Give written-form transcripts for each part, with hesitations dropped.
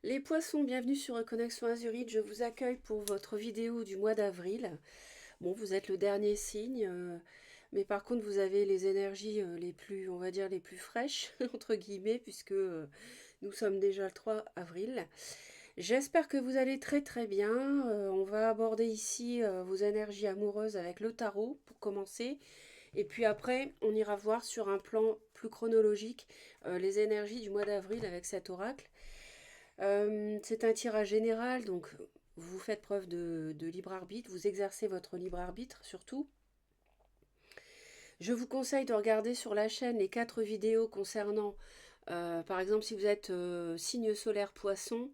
Les poissons, bienvenue sur Reconnexion Azurite. Je vous accueille pour votre vidéo du mois d'avril. Bon, vous êtes le dernier signe, mais par contre, vous avez les énergies les plus, on va dire, les plus fraîches, entre guillemets, puisque nous sommes déjà le 3 avril. J'espère que vous allez très très bien. On va aborder ici vos énergies amoureuses avec le tarot pour commencer. Et puis après, on ira voir sur un plan plus chronologique les énergies du mois d'avril avec cet oracle. C'est un tirage général, donc vous faites preuve de libre arbitre, vous exercez votre libre arbitre surtout. Je vous conseille de regarder sur la chaîne les 4 vidéos concernant, par exemple, si vous êtes signe solaire poisson,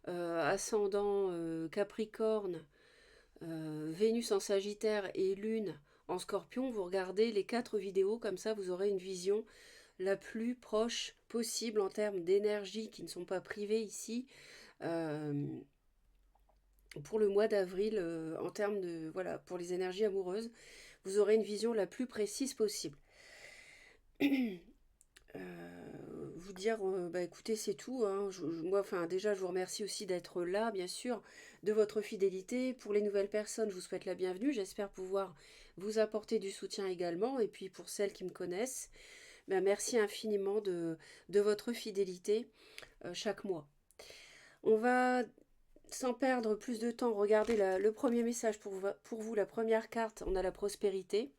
ascendant Capricorne, Vénus en Sagittaire et Lune en Scorpion, vous regardez les 4 vidéos, comme ça vous aurez une vision la plus proche possible en termes d'énergie qui ne sont pas privées ici. Euh, pour le mois d'avril, en termes de, voilà, pour les énergies amoureuses, vous aurez une vision la plus précise possible. Vous dire, bah écoutez, c'est tout, hein. Moi, enfin, déjà, je vous remercie aussi d'être là, bien sûr, de votre fidélité. Pour les nouvelles personnes, je vous souhaite la bienvenue. J'espère pouvoir vous apporter du soutien également. Et puis pour celles qui me connaissent, bah, merci infiniment de votre fidélité chaque mois. On va sans perdre plus de temps, regardez le premier message pour vous, la première carte, on a la prospérité.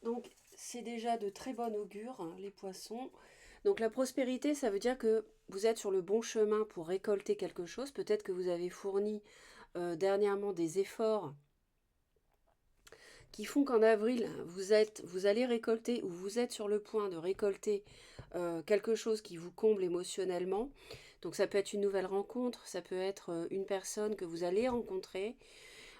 Donc c'est déjà de très bon augure, hein, les poissons. Donc la prospérité, ça veut dire que vous êtes sur le bon chemin pour récolter quelque chose. Peut-être que vous avez fourni dernièrement des efforts qui font qu'en avril, vous allez récolter ou vous êtes sur le point de récolter quelque chose qui vous comble émotionnellement. Donc ça peut être une nouvelle rencontre, ça peut être une personne que vous allez rencontrer.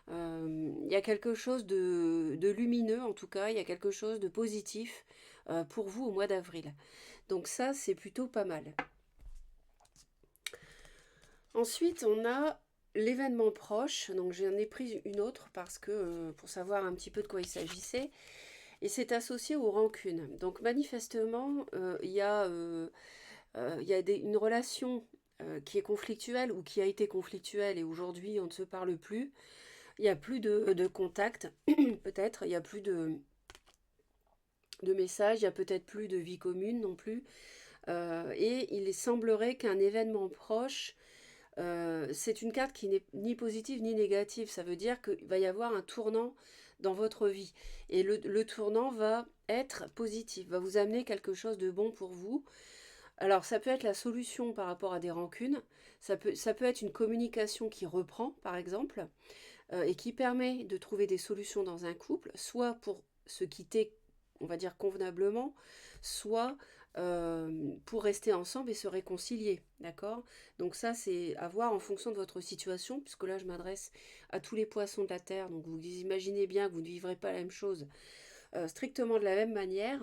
Il y a quelque chose de lumineux en tout cas, il y a quelque chose de positif pour vous au mois d'avril. Donc ça, c'est plutôt pas mal. Ensuite, on a l'événement proche. Donc j'en ai pris une autre parce que pour savoir un petit peu de quoi il s'agissait. Et c'est associé aux rancunes. Donc manifestement, il y a une relation qui est conflictuelle ou qui a été conflictuelle et aujourd'hui on ne se parle plus. Il n'y a plus de contact, peut-être, il n'y a plus de messages, il n'y a peut-être plus de vie commune non plus. Et il semblerait qu'un événement proche, c'est une carte qui n'est ni positive ni négative. Ça veut dire qu'il va y avoir un tournant dans votre vie. Et le tournant va être positif, va vous amener quelque chose de bon pour vous. Alors ça peut être la solution par rapport à des rancunes, ça peut être une communication qui reprend par exemple, et qui permet de trouver des solutions dans un couple, soit pour se quitter, on va dire convenablement, soit pour rester ensemble et se réconcilier, d'accord? Donc ça, c'est à voir en fonction de votre situation, puisque là, je m'adresse à tous les poissons de la Terre, donc vous imaginez bien que vous ne vivrez pas la même chose strictement de la même manière.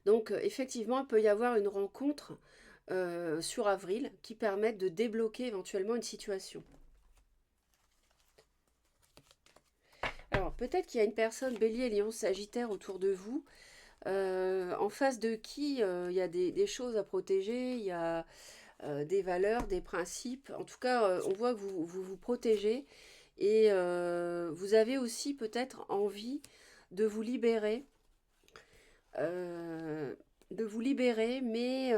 Donc effectivement, il peut y avoir une rencontre sur avril qui permette de débloquer éventuellement une situation. Alors peut-être qu'il y a une personne bélier, lion, sagittaire autour de vous, en face de qui il y a des choses à protéger, il y a des valeurs, des principes. En tout cas, on voit que vous protégez et vous avez aussi peut-être envie de vous libérer. euh, de vous libérer, mais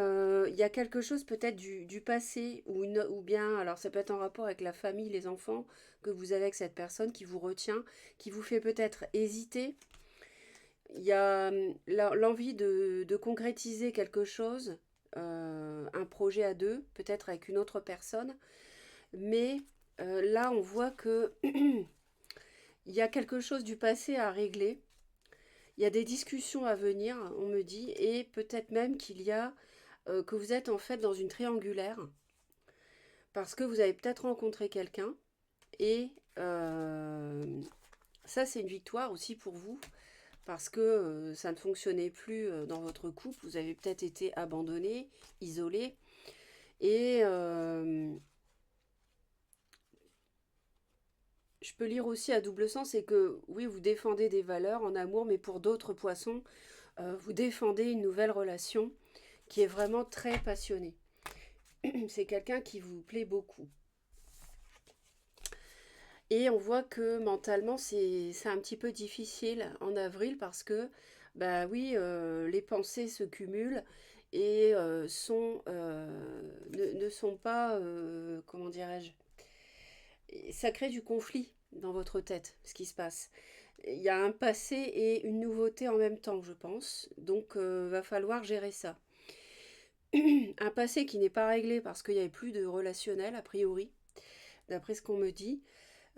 il y a quelque chose peut-être du passé ou bien, alors ça peut être en rapport avec la famille, les enfants que vous avez avec cette personne qui vous retient, qui vous fait peut-être hésiter. Il y a l'envie de concrétiser quelque chose, un projet à deux, peut-être avec une autre personne, mais là on voit que il y a quelque chose du passé à régler. Il y a des discussions à venir, on me dit, et peut-être même qu'il y a que vous êtes en fait dans une triangulaire parce que vous avez peut-être rencontré quelqu'un et ça c'est une victoire aussi pour vous parce que ça ne fonctionnait plus dans votre couple, vous avez peut-être été abandonné, isolé et je peux lire aussi à double sens, c'est que oui vous défendez des valeurs en amour mais pour d'autres poissons vous défendez une nouvelle relation qui est vraiment très passionnée. C'est quelqu'un qui vous plaît beaucoup. Et on voit que mentalement, c'est un petit peu difficile en avril parce que, bah oui, les pensées se cumulent et ne sont pas, comment dirais-je, et ça crée du conflit dans votre tête, ce qui se passe. Il y a un passé et une nouveauté en même temps, je pense. Donc, va falloir gérer ça. Un passé qui n'est pas réglé parce qu'il n'y avait plus de relationnel, a priori, d'après ce qu'on me dit.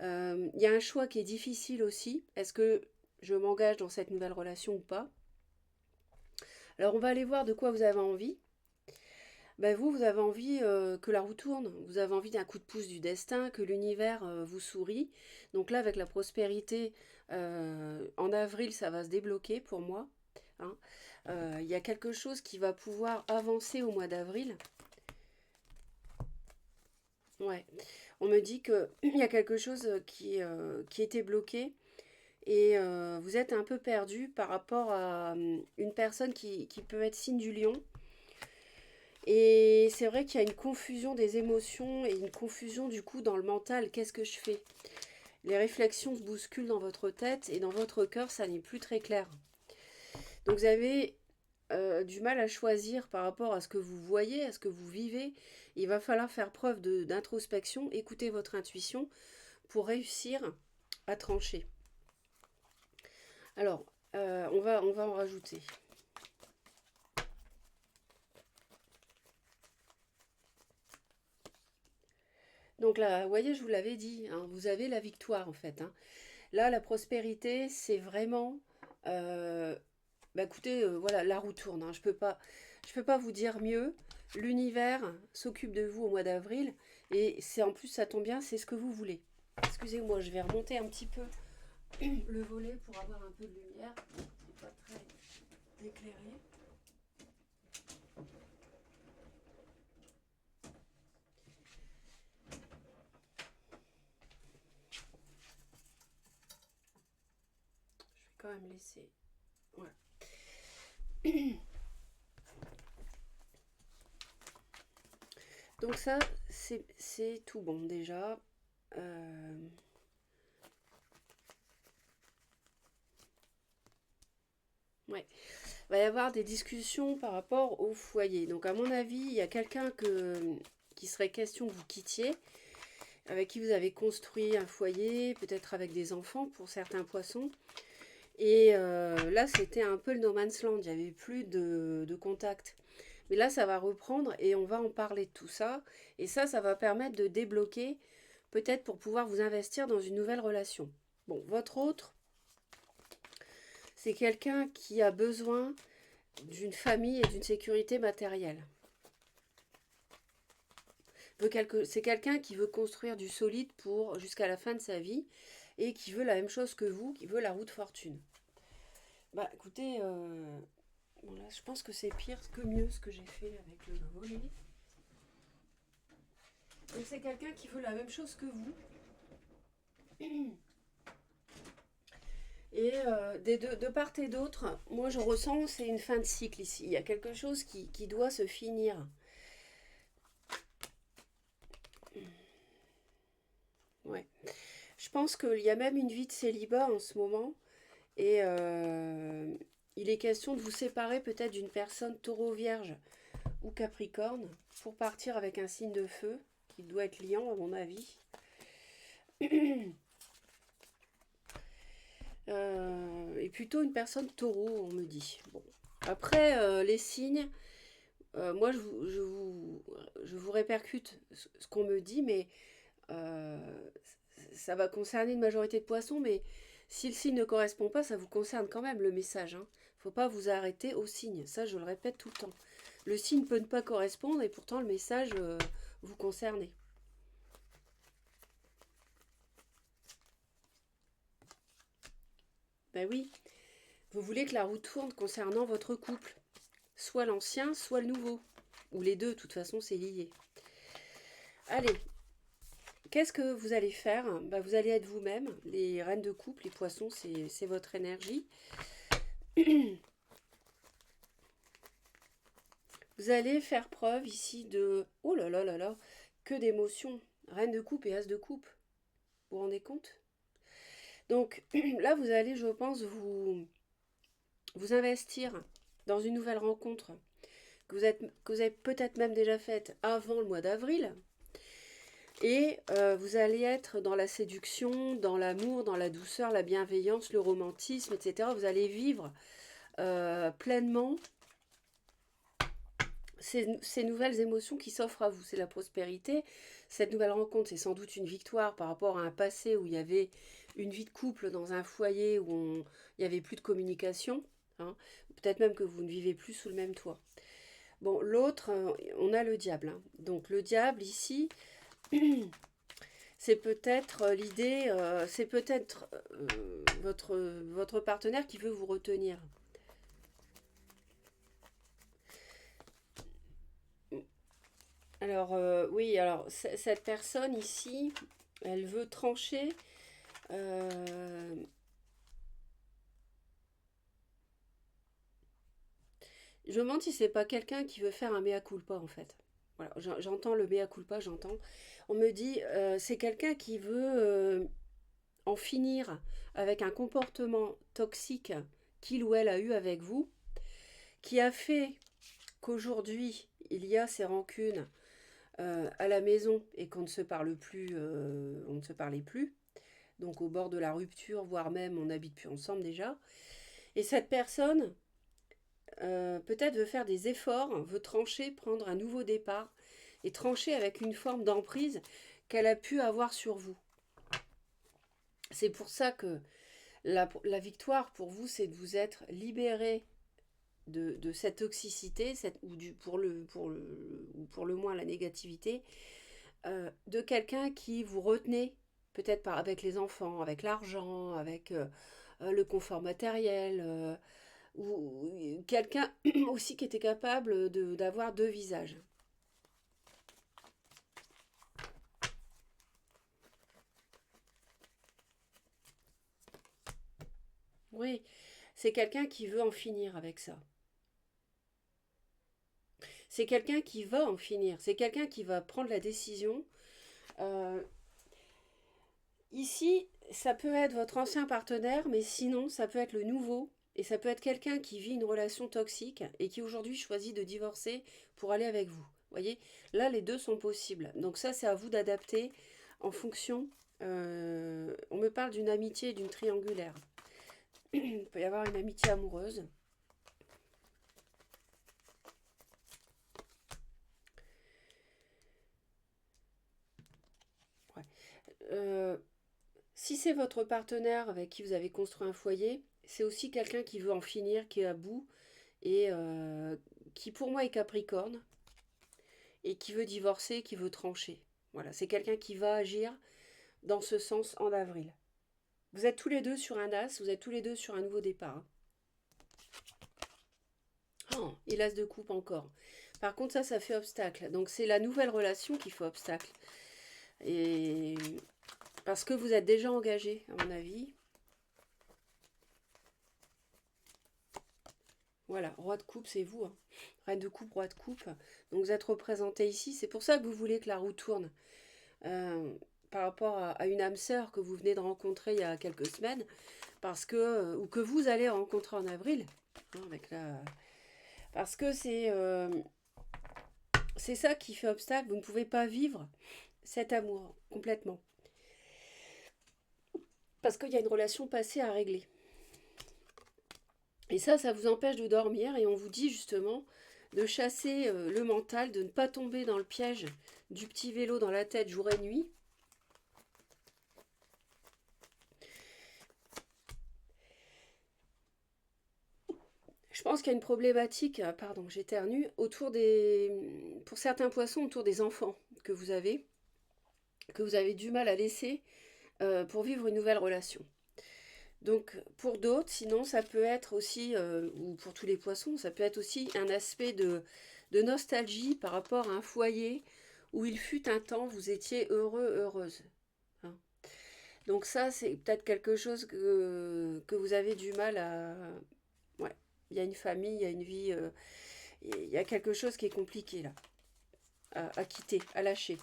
Il y a un choix qui est difficile aussi. Est-ce que je m'engage dans cette nouvelle relation ou pas? Alors, on va aller voir de quoi vous avez envie. Ben vous avez envie que la roue tourne. Vous avez envie d'un coup de pouce du destin, que l'univers vous sourit. Donc là, avec la prospérité, en avril, ça va se débloquer pour moi, hein. Il y a quelque chose qui va pouvoir avancer au mois d'avril. Ouais. On me dit que il y a quelque chose qui était bloqué et vous êtes un peu perdu par rapport à une personne qui peut être signe du lion. Et c'est vrai qu'il y a une confusion des émotions et une confusion du coup dans le mental. Qu'est-ce que je fais? Les réflexions se bousculent dans votre tête et dans votre cœur, ça n'est plus très clair. Donc vous avez du mal à choisir par rapport à ce que vous voyez, à ce que vous vivez. Il va falloir faire preuve d'introspection, écouter votre intuition pour réussir à trancher. Alors, on va en rajouter. Donc là, vous voyez, je vous l'avais dit, hein, vous avez la victoire en fait, hein. Là, la prospérité, c'est vraiment... euh, bah écoutez, voilà, la roue tourne, hein. Je peux pas vous dire mieux. L'univers s'occupe de vous au mois d'avril. Et c'est en plus, ça tombe bien, c'est ce que vous voulez. Excusez-moi, je vais remonter un petit peu le volet pour avoir un peu de lumière. C'est pas très éclairé. Je vais quand même laisser... Voilà. Donc ça, c'est tout bon déjà. Euh, ouais. Il va y avoir des discussions par rapport au foyer. Donc à mon avis, il y a quelqu'un qui serait question que vous quittiez, avec qui vous avez construit un foyer, peut-être avec des enfants pour certains poissons. Et là, c'était un peu le no man's land, il n'y avait plus de contact. Mais là, ça va reprendre et on va en parler de tout ça. Et ça va permettre de débloquer, peut-être pour pouvoir vous investir dans une nouvelle relation. Bon, votre autre, c'est quelqu'un qui a besoin d'une famille et d'une sécurité matérielle. C'est quelqu'un qui veut construire du solide pour jusqu'à la fin de sa vie et qui veut la même chose que vous, qui veut la roue de fortune. Bah écoutez, bon là, je pense que c'est pire que mieux ce que j'ai fait avec le volet. Donc c'est quelqu'un qui veut la même chose que vous. Et de part et d'autre, moi je ressens c'est une fin de cycle ici. Il y a quelque chose qui doit se finir. Ouais. Je pense qu'il y a même une vie de célibat en ce moment. Et il est question de vous séparer peut-être d'une personne taureau vierge ou capricorne pour partir avec un signe de feu qui doit être liant à mon avis. Et plutôt une personne taureau, on me dit. Bon. Après, les signes, moi je vous répercute ce qu'on me dit, mais euh, ça va concerner une majorité de poissons, mais si le signe ne correspond pas, ça vous concerne quand même le message, hein. Faut pas vous arrêter au signe, ça je le répète tout le temps. Le signe peut ne pas correspondre et pourtant le message vous concerne. Ben oui, vous voulez que la roue tourne concernant votre couple. Soit l'ancien, soit le nouveau. Ou les deux, de toute façon, c'est lié. Allez, qu'est-ce que vous allez faire? Bah, vous allez être vous-même. Les reines de couple, les poissons, c'est votre énergie. Vous allez faire preuve ici de... Oh là là là là, que d'émotions. Reine de coupe et as de coupe. Vous vous rendez compte? Donc là, vous allez, je pense, vous investir dans une nouvelle rencontre que vous avez peut-être même déjà faite avant le mois d'avril. Et vous allez être dans la séduction, dans l'amour, dans la douceur, la bienveillance, le romantisme, etc. Vous allez vivre pleinement ces nouvelles émotions qui s'offrent à vous. C'est la prospérité. Cette nouvelle rencontre, c'est sans doute une victoire par rapport à un passé où il y avait une vie de couple dans un foyer où il n'y avait plus de communication. Hein. Peut-être même que vous ne vivez plus sous le même toit. Bon, l'autre, on a le diable. Hein. Donc le diable ici, c'est peut-être l'idée, c'est peut-être votre partenaire qui veut vous retenir. Alors, oui, alors cette personne ici, elle veut trancher. euh, je me demande si c'est pas quelqu'un qui veut faire un mea culpa en fait. Voilà, j'entends le mea culpa, j'entends. On me dit, c'est quelqu'un qui veut en finir avec un comportement toxique qu'il ou elle a eu avec vous, qui a fait qu'aujourd'hui, il y a ces rancunes à la maison et qu'on ne se parle plus, on ne se parlait plus, donc au bord de la rupture, voire même on n'habite plus ensemble déjà. Et cette personne, peut-être veut faire des efforts, veut trancher, prendre un nouveau départ et trancher avec une forme d'emprise qu'elle a pu avoir sur vous. C'est pour ça que la victoire pour vous, c'est de vous être libéré de cette toxicité, ou pour le moins la négativité, de quelqu'un qui vous retenait, peut-être avec les enfants, avec l'argent, avec le confort matériel, ou quelqu'un aussi qui était capable d'avoir deux visages. Oui, c'est quelqu'un qui veut en finir avec ça. C'est quelqu'un qui va en finir. C'est quelqu'un qui va prendre la décision. Euh, Ici, ça peut être votre ancien partenaire, mais sinon, ça peut être le nouveau. Et ça peut être quelqu'un qui vit une relation toxique et qui aujourd'hui choisit de divorcer pour aller avec vous. Vous voyez, là, les deux sont possibles. Donc ça, c'est à vous d'adapter en fonction. On me parle d'une amitié et d'une triangulaire. Il peut y avoir une amitié amoureuse. Ouais. Euh, Si c'est votre partenaire avec qui vous avez construit un foyer, c'est aussi quelqu'un qui veut en finir, qui est à bout et qui pour moi est Capricorne et qui veut divorcer, qui veut trancher. Voilà, c'est quelqu'un qui va agir dans ce sens en avril. Vous êtes tous les deux sur un as, vous êtes tous les deux sur un nouveau départ. Hein. Oh, et l'as de coupe encore. Par contre, ça fait obstacle. Donc c'est la nouvelle relation qui fait obstacle. Et parce que vous êtes déjà engagé, à mon avis. Voilà, roi de coupe, c'est vous. Hein. Reine de coupe, roi de coupe. Donc vous êtes représenté ici. C'est pour ça que vous voulez que la roue tourne. Euh, Par rapport à une âme sœur que vous venez de rencontrer il y a quelques semaines. Parce que, ou que vous allez rencontrer en avril. Hein, parce que c'est ça qui fait obstacle. Vous ne pouvez pas vivre cet amour complètement. Parce qu'il y a une relation passée à régler. Et ça vous empêche de dormir et on vous dit justement de chasser le mental, de ne pas tomber dans le piège du petit vélo dans la tête jour et nuit. Je pense qu'il y a une problématique, pardon, j'éternue, pour certains poissons, autour des enfants que vous avez du mal à laisser pour vivre une nouvelle relation. Donc pour d'autres, sinon ça peut être aussi, ou pour tous les poissons, ça peut être aussi un aspect de nostalgie par rapport à un foyer où il fut un temps, vous étiez heureux, heureuse. Hein. Donc ça, c'est peut-être quelque chose que vous avez du mal à... Ouais, il y a une famille, il y a une vie, il y a quelque chose qui est compliqué là, à quitter, à lâcher.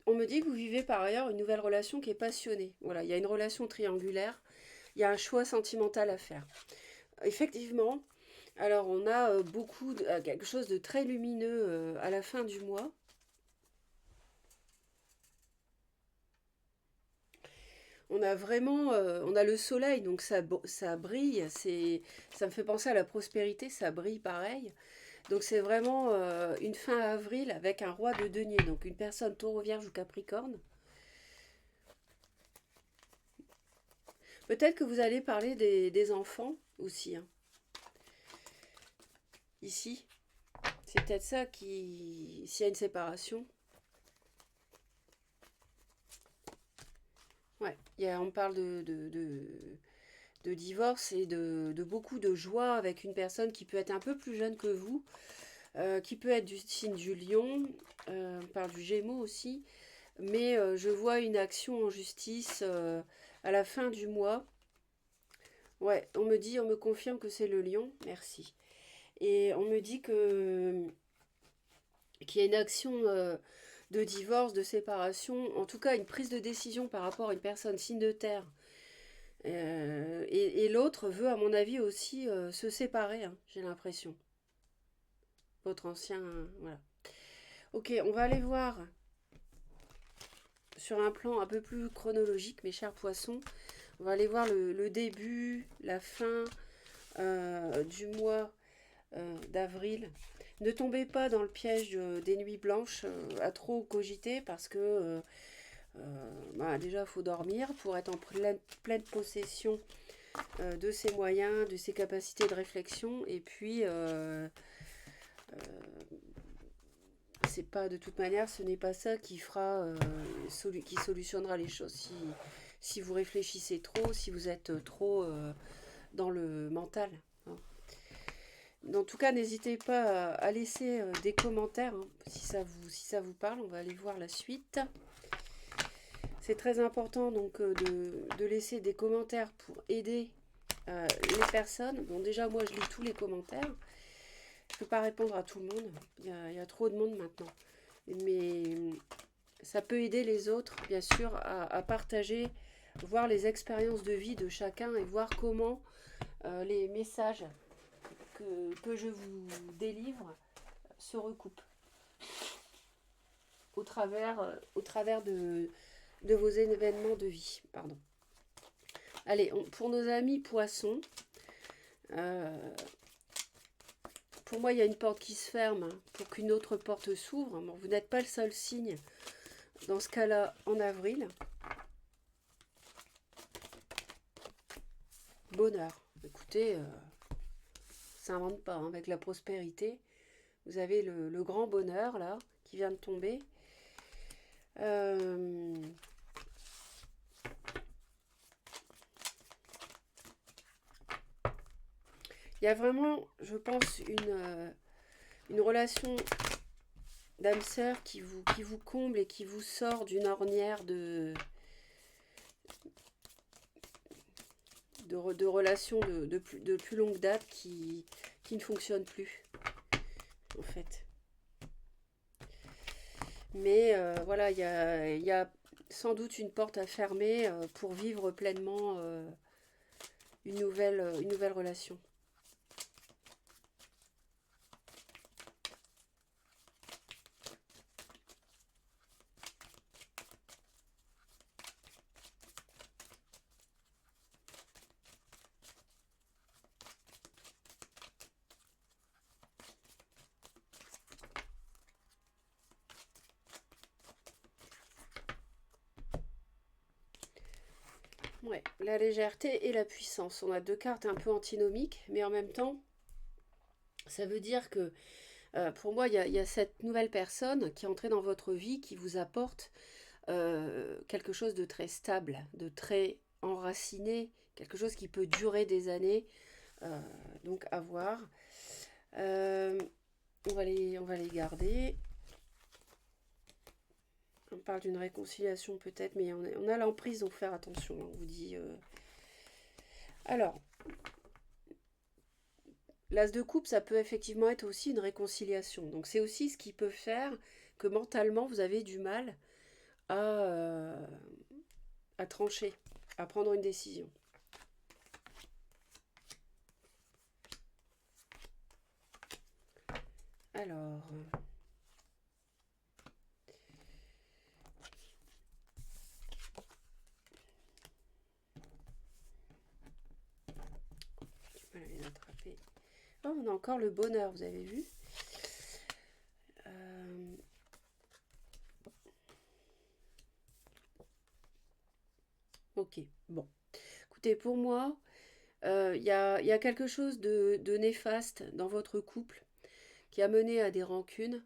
On me dit que vous vivez par ailleurs une nouvelle relation qui est passionnée. Voilà, il y a une relation triangulaire, il y a un choix sentimental à faire. Effectivement, alors on a quelque chose de très lumineux à la fin du mois. On a vraiment, on a le soleil, donc ça brille. Ça me fait penser à la prospérité, ça brille pareil. Donc c'est vraiment une fin avril avec un roi de denier, donc une personne taureau, vierge ou capricorne. Peut-être que vous allez parler des enfants aussi, hein, ici. C'est peut-être ça qui, s'il y a une séparation. Ouais, on parle de divorce et de beaucoup de joie avec une personne qui peut être un peu plus jeune que vous, qui peut être du signe du lion, on parle du gémeaux aussi, mais je vois une action en justice à la fin du mois. Ouais, on me confirme que c'est le lion, merci. Et on me dit qu'il y a une action de divorce, de séparation, en tout cas une prise de décision par rapport à une personne signe de terre. Et l'autre veut, à mon avis, aussi se séparer, hein, j'ai l'impression. Votre ancien, voilà. Ok, on va aller voir sur un plan un peu plus chronologique, mes chers poissons. On va aller voir le début, la fin du mois d'avril. Ne tombez pas dans le piège des nuits blanches à trop cogiter parce que déjà il faut dormir pour être en pleine possession de ses moyens, de ses capacités de réflexion. Et puis, c'est pas de toute manière, ce n'est pas ça qui fera, qui solutionnera les choses. Si vous réfléchissez trop, si vous êtes trop dans le mental, hein. En tout cas, n'hésitez pas à laisser des commentaires hein, si ça vous parle. On va aller voir la suite. C'est très important donc de laisser des commentaires pour aider les personnes. Bon, déjà, moi, je lis tous les commentaires. Je ne peux pas répondre à tout le monde. Il y a trop de monde maintenant. Mais ça peut aider les autres, bien sûr, à partager, voir les expériences de vie de chacun et voir comment les messages que je vous délivre se recoupent au travers de vos événements de vie. Pardon. Allez, pour nos amis poissons, pour moi, il y a une porte qui se ferme pour qu'une autre porte s'ouvre. Bon, vous n'êtes pas le seul signe dans ce cas-là en avril. Bonheur. Écoutez, ça n'invente pas hein, avec la prospérité. Vous avez le grand bonheur là qui vient de tomber. Il y a vraiment, je pense, une relation d'âme sœur qui vous comble et qui vous sort d'une ornière de relations de plus longue date qui ne fonctionnent plus, en fait. Mais voilà, il y a sans doute une porte à fermer pour vivre pleinement une nouvelle relation. Ouais, la légèreté et la puissance. On a deux cartes un peu antinomiques, mais en même temps, ça veut dire que pour moi, il y a cette nouvelle personne qui est entrée dans votre vie, qui vous apporte quelque chose de très stable, de très enraciné, quelque chose qui peut durer des années. Donc à voir. On va les garder. On parle d'une réconciliation peut-être, mais on a l'emprise, donc faire attention. On vous dit. Alors, l'as de coupe, ça peut effectivement être aussi une réconciliation. Donc c'est aussi ce qui peut faire que mentalement, vous avez du mal à, à trancher, à prendre une décision. Alors, je vais les attraper. Oh, on a encore le bonheur, vous avez vu. Euh, ok, bon. Écoutez, pour moi, y a quelque chose de néfaste dans votre couple qui a mené à des rancunes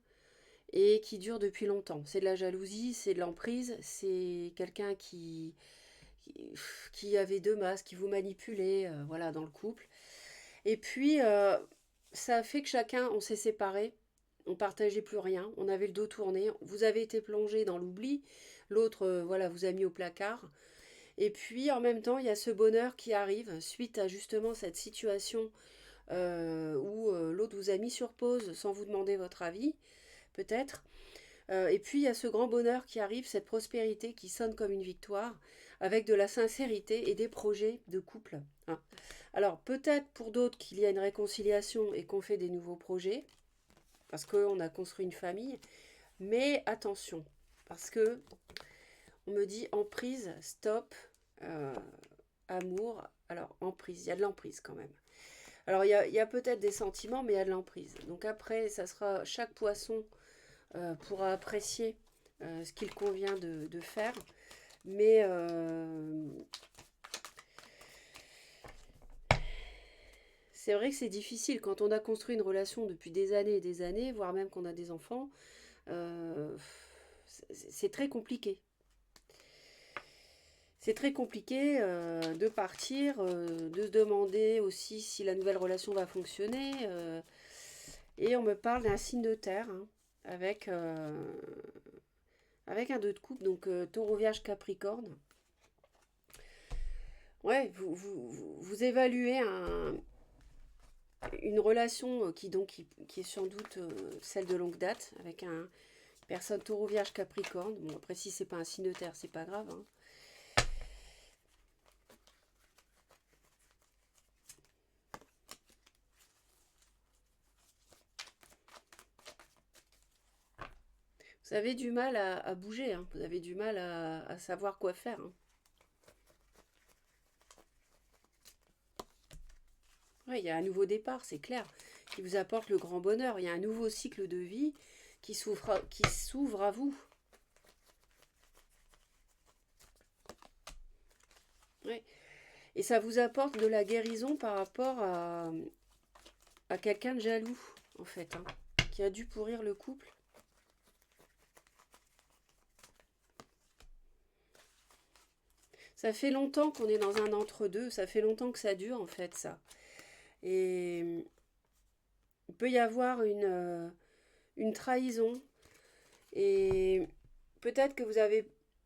et qui dure depuis longtemps. C'est de la jalousie, c'est de l'emprise, c'est quelqu'un qui avait deux masques, qui vous manipulait, voilà, dans le couple. Et puis, ça a fait que chacun, on s'est séparés, on partageait plus rien, on avait le dos tourné, vous avez été plongé dans l'oubli, l'autre, voilà, vous a mis au placard. Et puis, en même temps, il y a ce bonheur qui arrive suite à justement cette situation où l'autre vous a mis sur pause sans vous demander votre avis, peut-être. Et puis il y a ce grand bonheur qui arrive, cette prospérité qui sonne comme une victoire, avec de la sincérité et des projets de couple, hein. Alors peut-être pour d'autres qu'il y a une réconciliation et qu'on fait des nouveaux projets, parce qu'on a construit une famille, mais attention, parce que on me dit emprise, stop, euh, amour, alors emprise, il y a de l'emprise quand même. Alors il y a peut-être des sentiments, mais il y a de l'emprise. Donc après, ça sera chaque poisson pourra apprécier ce qu'il convient de faire. Mais c'est vrai que c'est difficile quand on a construit une relation depuis des années et des années, voire même qu'on a des enfants. euh, c'est très compliqué. C'est très compliqué de partir, de se demander aussi si la nouvelle relation va fonctionner. Et on me parle d'un signe de terre, hein, avec, avec un 2 de coupe, donc taureau vierge capricorne. Ouais, vous évaluez une relation qui est sans doute celle de longue date avec un personne taureau vierge capricorne. Bon, après, si c'est pas un signe de terre, c'est pas grave, hein. Vous avez du mal à bouger, hein. Vous avez du mal à savoir quoi faire, hein. Ouais, il y a un nouveau départ, c'est clair, qui vous apporte le grand bonheur. Il y a un nouveau cycle de vie qui s'ouvre à vous. Ouais. Et ça vous apporte de la guérison par rapport à quelqu'un de jaloux, en fait, hein, qui a dû pourrir le couple. Ça fait longtemps qu'on est dans un entre-deux, ça fait longtemps que ça dure, en fait, ça. Et il peut y avoir une trahison, et peut-être que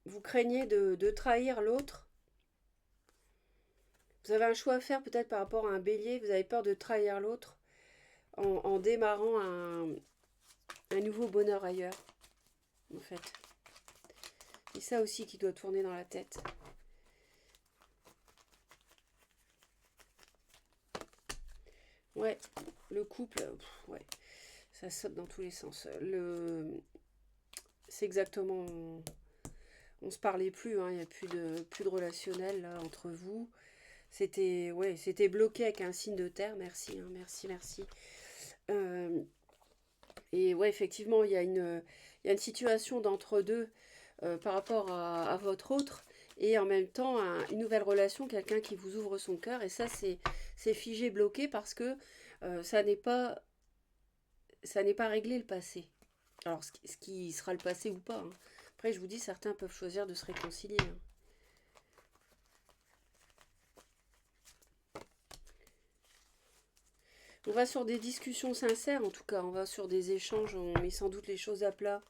vous craignez de trahir l'autre. Vous avez un choix à faire peut-être par rapport à un bélier, vous avez peur de trahir l'autre en démarrant un nouveau bonheur ailleurs, en fait. Et ça aussi qui doit tourner dans la tête. Ouais, le couple, ouais, ça saute dans tous les sens. C'est exactement, on se parlait plus, hein, il n'y a plus de relationnel là entre vous. C'était, ouais, c'était bloqué avec un signe de terre. Merci, hein, merci, merci. Euh, et ouais, effectivement, il y a une situation d'entre-deux par rapport à votre autre, et en même temps une nouvelle relation, quelqu'un qui vous ouvre son cœur, et ça c'est figé, bloqué, parce que ça n'est pas réglé le passé. Alors ce qui sera le passé ou pas, hein. Après je vous dis, certains peuvent choisir de se réconcilier, hein. On va sur des discussions sincères, en tout cas, on va sur des échanges, on met sans doute les choses à plat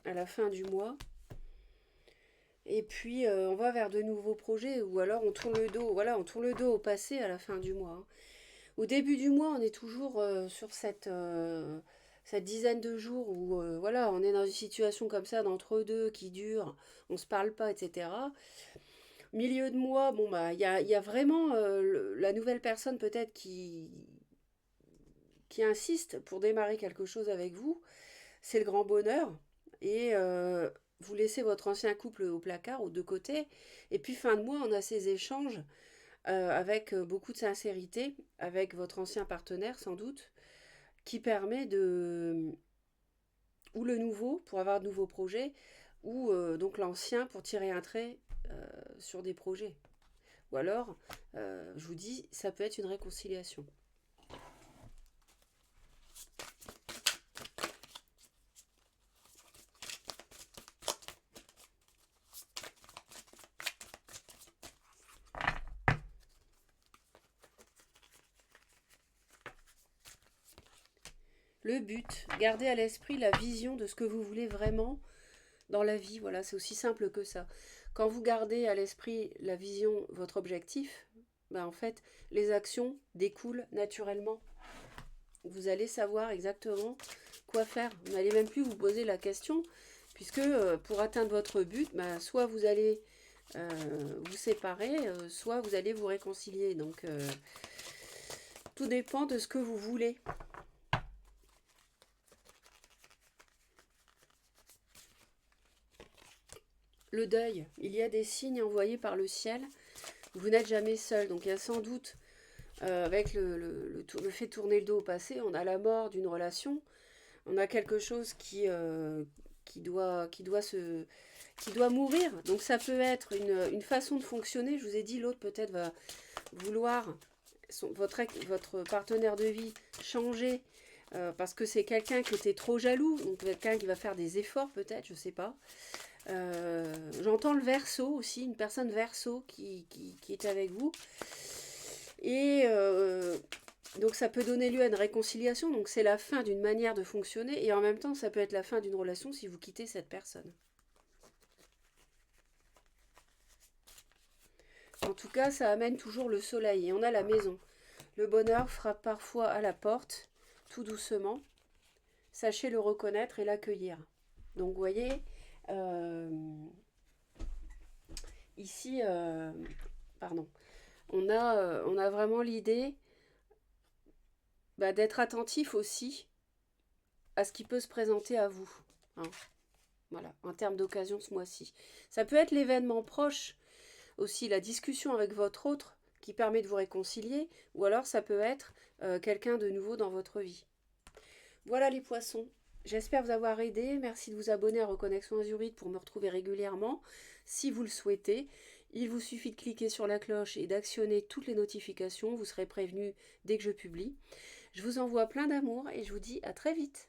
à la fin du mois. Et puis on va vers de nouveaux projets, ou alors on tourne le dos, voilà, on tourne le dos au passé à la fin du mois, hein. Au début du mois, on est toujours sur cette dizaine de jours où voilà, on est dans une situation comme ça d'entre-deux qui dure, on se parle pas, etc. Milieu de mois, bon bah il y a vraiment la nouvelle personne peut-être qui insiste pour démarrer quelque chose avec vous. C'est le grand bonheur. Et vous laissez votre ancien couple au placard, aux deux côtés. Et puis fin de mois, on a ces échanges avec beaucoup de sincérité, avec votre ancien partenaire sans doute, qui permet de... ou le nouveau pour avoir de nouveaux projets, ou donc l'ancien pour tirer un trait sur des projets. Ou alors, je vous dis, ça peut être une réconciliation. Le but, gardez à l'esprit la vision de ce que vous voulez vraiment dans la vie. Voilà, c'est aussi simple que ça. Quand vous gardez à l'esprit la vision, votre objectif, ben en fait, les actions découlent naturellement. Vous allez savoir exactement quoi faire. Vous n'allez même plus vous poser la question, puisque pour atteindre votre but, ben, soit vous allez vous séparer, soit vous allez vous réconcilier. Donc, tout dépend de ce que vous voulez. Le deuil, il y a des signes envoyés par le ciel. Vous n'êtes jamais seul. Donc il y a sans doute, avec le fait de tourner le dos au passé, on a la mort d'une relation. On a quelque chose qui doit mourir. Donc ça peut être une façon de fonctionner. Je vous ai dit, l'autre peut-être va vouloir, votre partenaire de vie, changer. Parce que c'est quelqu'un qui était trop jaloux. Donc quelqu'un qui va faire des efforts peut-être, je ne sais pas. J'entends le verso aussi, une personne verso qui est avec vous. Et donc ça peut donner lieu à une réconciliation. Donc c'est la fin d'une manière de fonctionner. Et en même temps, ça peut être la fin d'une relation si vous quittez cette personne. En tout cas, ça amène toujours le soleil. Et on a la maison. Le bonheur frappe parfois à la porte, tout doucement. Sachez le reconnaître et l'accueillir. Donc vous voyez... ici, pardon, on a vraiment l'idée d'être attentif aussi à ce qui peut se présenter à vous, hein. Voilà, en termes d'occasion ce mois-ci. Ça peut être l'événement proche, aussi la discussion avec votre autre qui permet de vous réconcilier, ou alors ça peut être quelqu'un de nouveau dans votre vie. Voilà les poissons. J'espère vous avoir aidé. Merci de vous abonner à Reconnexion Azurite pour me retrouver régulièrement. Si vous le souhaitez, il vous suffit de cliquer sur la cloche et d'actionner toutes les notifications. Vous serez prévenu dès que je publie. Je vous envoie plein d'amour et je vous dis à très vite.